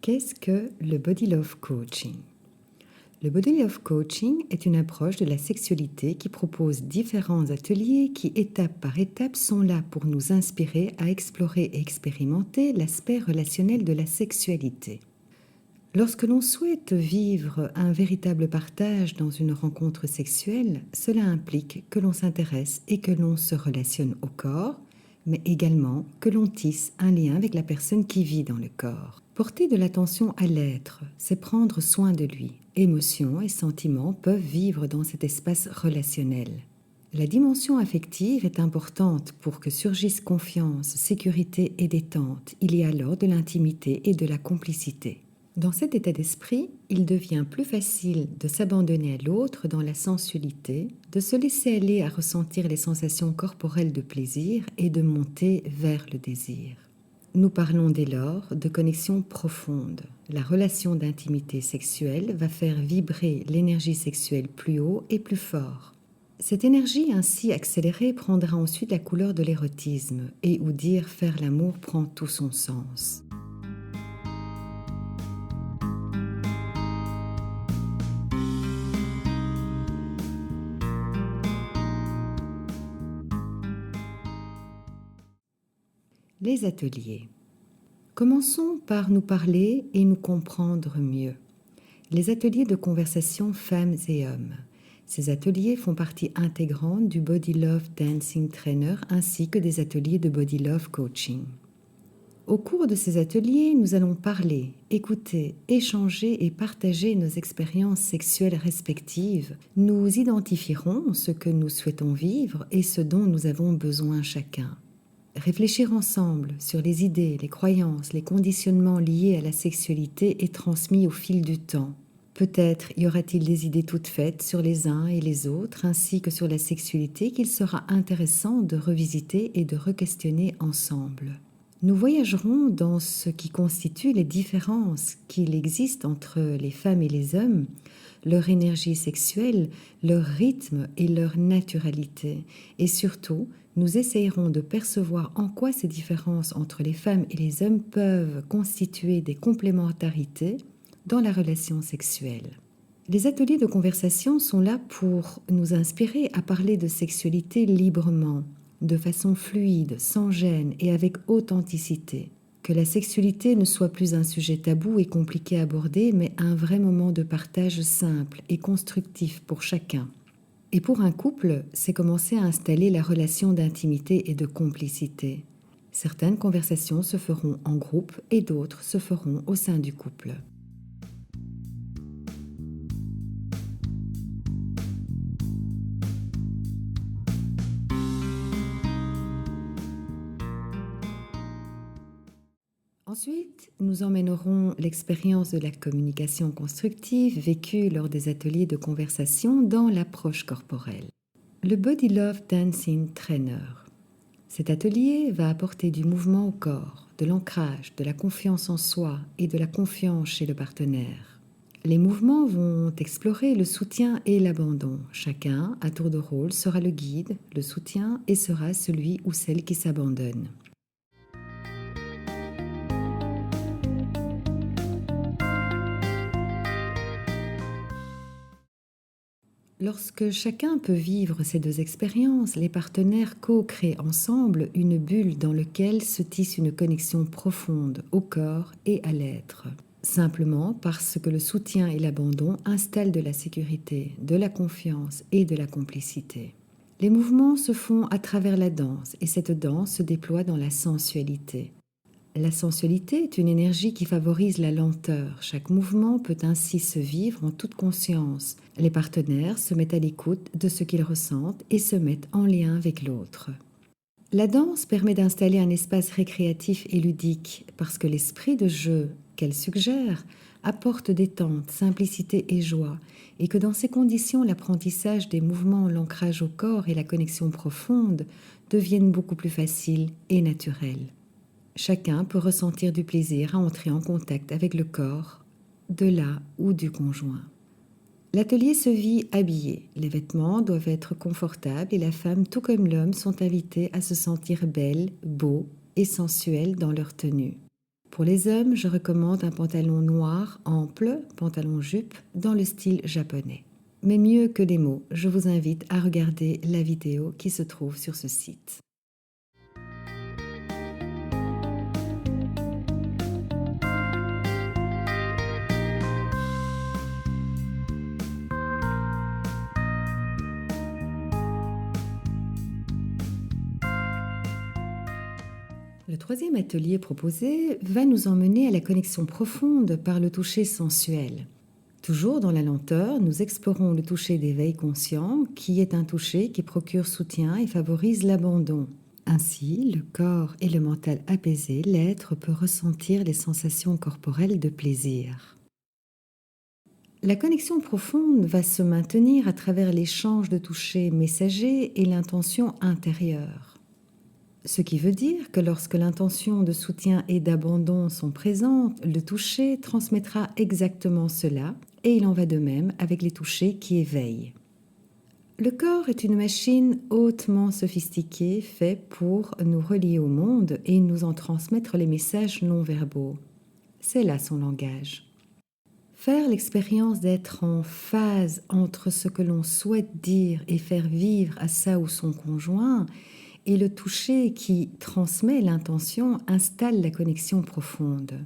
Qu'est-ce que le Body Love Coaching? Le Body Love Coaching est une approche de la sexualité qui propose différents ateliers qui, étape par étape, sont là pour nous inspirer à explorer et expérimenter l'aspect relationnel de la sexualité. Lorsque l'on souhaite vivre un véritable partage dans une rencontre sexuelle, cela implique que l'on s'intéresse et que l'on se relationne au corps, mais également que l'on tisse un lien avec la personne qui vit dans le corps. Porter de l'attention à l'être, c'est prendre soin de lui. Émotions et sentiments peuvent vivre dans cet espace relationnel. La dimension affective est importante pour que surgissent confiance, sécurité et détente. Il y a alors de l'intimité et de la complicité. Dans cet état d'esprit, il devient plus facile de s'abandonner à l'autre dans la sensualité, de se laisser aller à ressentir les sensations corporelles de plaisir et de monter vers le désir. Nous parlons dès lors de connexion profonde. La relation d'intimité sexuelle va faire vibrer l'énergie sexuelle plus haut et plus fort. Cette énergie ainsi accélérée prendra ensuite la couleur de l'érotisme et où dire faire l'amour prend tout son sens. Les ateliers. Commençons par nous parler et nous comprendre mieux. Les ateliers de conversation femmes et hommes. Ces ateliers font partie intégrante du Body Love Dancing Trainer ainsi que des ateliers de Body Love Coaching. Au cours de ces ateliers, nous allons parler, écouter, échanger et partager nos expériences sexuelles respectives. Nous identifierons ce que nous souhaitons vivre et ce dont nous avons besoin chacun. Réfléchir ensemble sur les idées, les croyances, les conditionnements liés à la sexualité et transmis au fil du temps. Peut-être y aura-t-il des idées toutes faites sur les uns et les autres, ainsi que sur la sexualité qu'il sera intéressant de revisiter et de re-questionner ensemble. Nous voyagerons dans ce qui constitue les différences qu'il existe entre les femmes et les hommes, leur énergie sexuelle, leur rythme et leur naturalité, et surtout, nous essayerons de percevoir en quoi ces différences entre les femmes et les hommes peuvent constituer des complémentarités dans la relation sexuelle. Les ateliers de conversation sont là pour nous inspirer à parler de sexualité librement, de façon fluide, sans gêne et avec authenticité. Que la sexualité ne soit plus un sujet tabou et compliqué à aborder, mais un vrai moment de partage simple et constructif pour chacun. Et pour un couple, c'est commencer à installer la relation d'intimité et de complicité. Certaines conversations se feront en groupe et d'autres se feront au sein du couple. Ensuite, nous emmènerons l'expérience de la communication constructive vécue lors des ateliers de conversation dans l'approche corporelle. Le Body Love Dancing Trainer. Cet atelier va apporter du mouvement au corps, de l'ancrage, de la confiance en soi et de la confiance chez le partenaire. Les mouvements vont explorer le soutien et l'abandon. Chacun, à tour de rôle, sera le guide, le soutien et sera celui ou celle qui s'abandonne. Lorsque chacun peut vivre ces deux expériences, les partenaires co-créent ensemble une bulle dans laquelle se tisse une connexion profonde au corps et à l'être. Simplement parce que le soutien et l'abandon installent de la sécurité, de la confiance et de la complicité. Les mouvements se font à travers la danse et cette danse se déploie dans la sensualité. La sensualité est une énergie qui favorise la lenteur. Chaque mouvement peut ainsi se vivre en toute conscience. Les partenaires se mettent à l'écoute de ce qu'ils ressentent et se mettent en lien avec l'autre. La danse permet d'installer un espace récréatif et ludique parce que l'esprit de jeu qu'elle suggère apporte détente, simplicité et joie et que dans ces conditions, l'apprentissage des mouvements, l'ancrage au corps et la connexion profonde deviennent beaucoup plus faciles et naturels. Chacun peut ressentir du plaisir à entrer en contact avec le corps de la ou du conjoint. L'atelier se vit habillé. Les vêtements doivent être confortables et la femme, tout comme l'homme, sont invités à se sentir belles, beaux et sensuels dans leur tenue. Pour les hommes, je recommande un pantalon noir ample, pantalon jupe, dans le style japonais. Mais mieux que des mots, je vous invite à regarder la vidéo qui se trouve sur ce site. Le troisième atelier proposé va nous emmener à la connexion profonde par le toucher sensuel. Toujours dans la lenteur, nous explorons le toucher d'éveil conscient, qui est un toucher qui procure soutien et favorise l'abandon. Ainsi, le corps et le mental apaisés, l'être peut ressentir les sensations corporelles de plaisir. La connexion profonde va se maintenir à travers l'échange de toucher messager et l'intention intérieure. Ce qui veut dire que lorsque l'intention de soutien et d'abandon sont présentes, le toucher transmettra exactement cela, et il en va de même avec les touchés qui éveillent. Le corps est une machine hautement sophistiquée faite pour nous relier au monde et nous en transmettre les messages non verbaux. C'est là son langage. Faire l'expérience d'être en phase entre ce que l'on souhaite dire et faire vivre à sa ou son conjoint, et le toucher qui transmet l'intention installe la connexion profonde.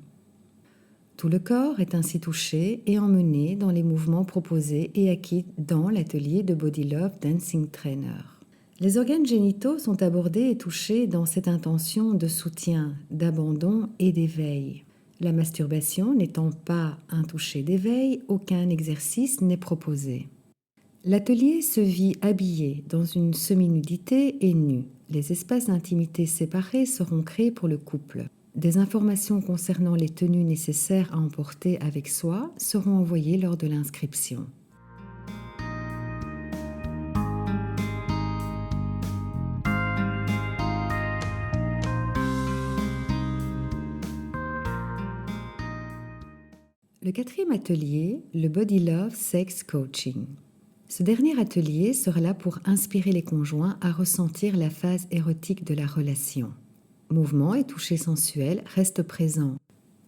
Tout le corps est ainsi touché et emmené dans les mouvements proposés et acquis dans l'atelier de Body Love Dancing Trainer. Les organes génitaux sont abordés et touchés dans cette intention de soutien, d'abandon et d'éveil. La masturbation n'étant pas un toucher d'éveil, aucun exercice n'est proposé. L'atelier se vit habillé dans une semi-nudité et nu. Les espaces d'intimité séparés seront créés pour le couple. Des informations concernant les tenues nécessaires à emporter avec soi seront envoyées lors de l'inscription. Le quatrième atelier, le Body Love Sex Coaching. Ce dernier atelier sera là pour inspirer les conjoints à ressentir la phase érotique de la relation. Mouvements et toucher sensuels restent présents.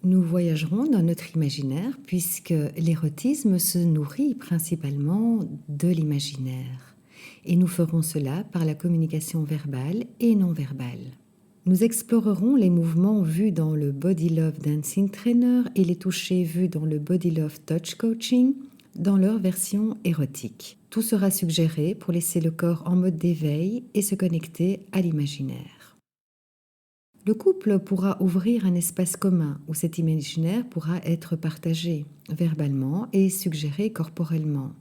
Nous voyagerons dans notre imaginaire puisque l'érotisme se nourrit principalement de l'imaginaire. Et nous ferons cela par la communication verbale et non verbale. Nous explorerons les mouvements vus dans le Body Love Dancing Trainer et les touchés vus dans le Body Love Touch Coaching dans leur version érotique. Tout sera suggéré pour laisser le corps en mode d'éveil et se connecter à l'imaginaire. Le couple pourra ouvrir un espace commun où cet imaginaire pourra être partagé verbalement et suggéré corporellement.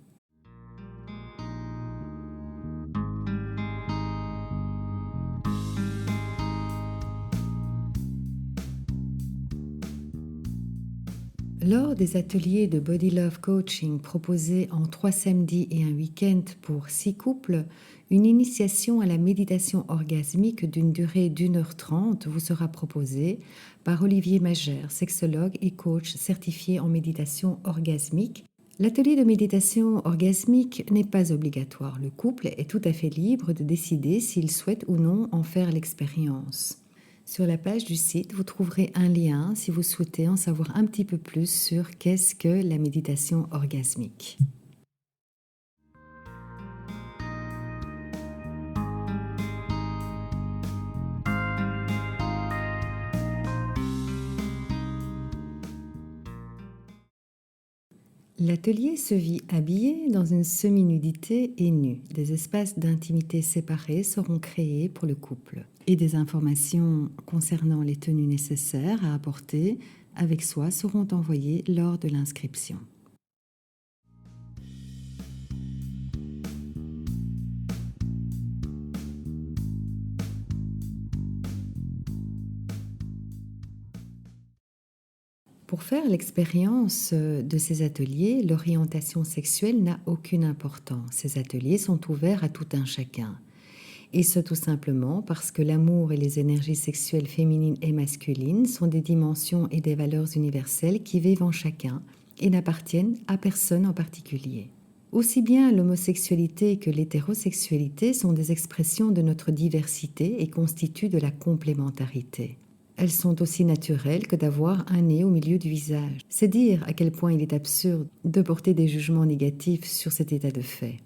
Lors des ateliers de Body Love Coaching proposés en 3 samedis et un week-end pour 6 couples, une initiation à la méditation orgasmique d'une durée d'1h30 vous sera proposée par Olivier Magère, sexologue et coach certifié en méditation orgasmique. L'atelier de méditation orgasmique n'est pas obligatoire. Le couple est tout à fait libre de décider s'il souhaite ou non en faire l'expérience. Sur la page du site, vous trouverez un lien si vous souhaitez en savoir un petit peu plus sur qu'est-ce que la méditation orgasmique. L'atelier se vit habillé dans une semi-nudité et nue. Des espaces d'intimité séparés seront créés pour le couple et des informations concernant les tenues nécessaires à apporter avec soi seront envoyées lors de l'inscription. Pour faire l'expérience de ces ateliers, l'orientation sexuelle n'a aucune importance. Ces ateliers sont ouverts à tout un chacun. Et ce tout simplement parce que l'amour et les énergies sexuelles féminines et masculines sont des dimensions et des valeurs universelles qui vivent en chacun et n'appartiennent à personne en particulier. Aussi bien l'homosexualité que l'hétérosexualité sont des expressions de notre diversité et constituent de la complémentarité. elles sont aussi naturelles que d'avoir un nez au milieu du visage. C'est dire à quel point il est absurde de porter des jugements négatifs sur cet état de fait.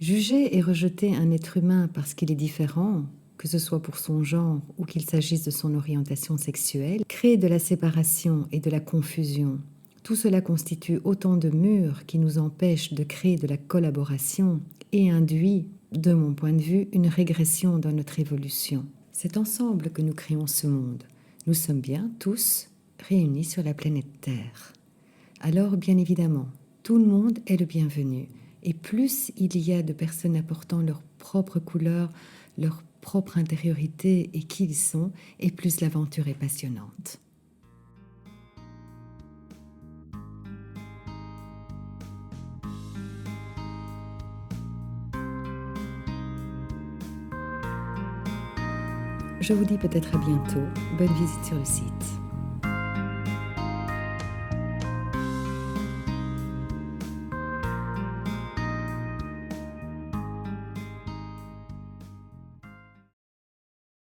Juger et rejeter un être humain parce qu'il est différent, que ce soit pour son genre ou qu'il s'agisse de son orientation sexuelle, crée de la séparation et de la confusion. Tout cela constitue autant de murs qui nous empêchent de créer de la collaboration et induit, de mon point de vue, une régression dans notre évolution. C'est ensemble que nous créons ce monde. Nous sommes bien tous réunis sur la planète Terre. Alors, bien évidemment, tout le monde est le bienvenu. Et plus il y a de personnes apportant leur propre couleur, leur propre intériorité et qui ils sont, et plus l'aventure est passionnante. Je vous dis peut-être à bientôt. Bonne visite sur le site.